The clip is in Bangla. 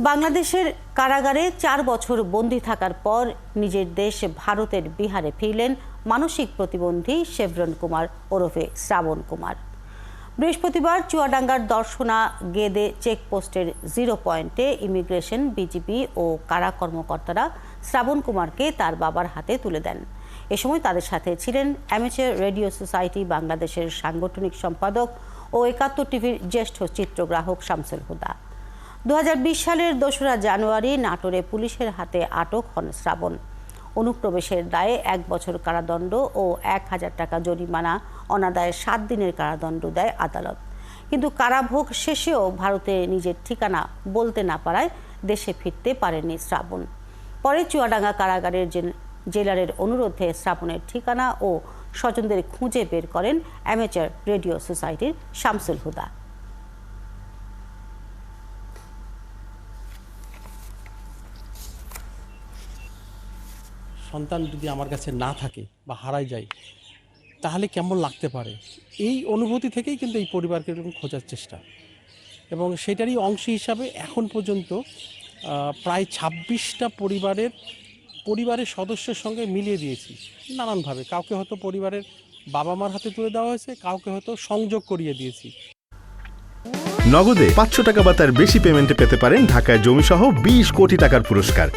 বাংলাদেশের কারাগারে ৪ বছর বন্দী থাকার পর নিজের দেশ ভারতের বিহারে ফিরলেন মানসিক প্রতিবন্ধী শেভরন কুমার ওরফে শ্রাবণ কুমার। বৃহস্পতিবার চুয়াডাঙ্গার দর্শনা গেদে চেকপোস্টের 0 পয়েন্টে ইমিগ্রেশন, বিজিবি ও কারা কর্মকর্তারা শ্রাবণ কুমারকে তার বাবার হাতে তুলে দেন। এ সময় তাদের সাথে ছিলেন অ্যামেচার রেডিও সোসাইটি বাংলাদেশের সাংগঠনিক সম্পাদক ও ৭১ টিভির জ্যেষ্ঠ চিত্রগ্রাহক শামসুল হুদা। ২০২০ সালের ২রা জানুয়ারি নাটোরে পুলিশের হাতে আটক হন শ্রাবণ। অনুপ্রবেশের দায়ে ১ বছর কারাদণ্ড ও ১,০০০ টাকা জরিমানা, অনাদায়ে ৭ দিনের কারাদণ্ড দেয় আদালত। কিন্তু কারাভোগ শেষেও ভারতে নিজের ঠিকানা বলতে না পারায় দেশে ফিরতে পারেননি শ্রাবণ। পরে চুয়াডাঙ্গা কারাগারের জেলারের অনুরোধে শ্রাবণের ঠিকানা ও স্বজনদের খুঁজে বের করেন অ্যামেচার রেডিও সোসাইটির শামসুল হুদা। সন্তান যদি আমার কাছে না থাকে বা হারায় যায় তাহলে কেমন লাগতে পারে, এই অনুভূতি থেকেই কিন্তু এই পরিবারকে এরকম খোঁজার চেষ্টা, এবং সেটারই অংশ হিসাবে এখন পর্যন্ত প্রায় ২৬টা পরিবারের সদস্যের সঙ্গে মিলিয়ে দিয়েছি নানানভাবে। কাউকে হয়তো পরিবারের বাবা মার হাতে তুলে দেওয়া হয়েছে, কাউকে হয়তো সংযোগ করিয়ে দিয়েছি। নগদে ৫০০ টাকা বা তার বেশি পেমেন্টে পেতে পারেন ঢাকায় জমিসহ ২০ কোটি টাকার পুরস্কার।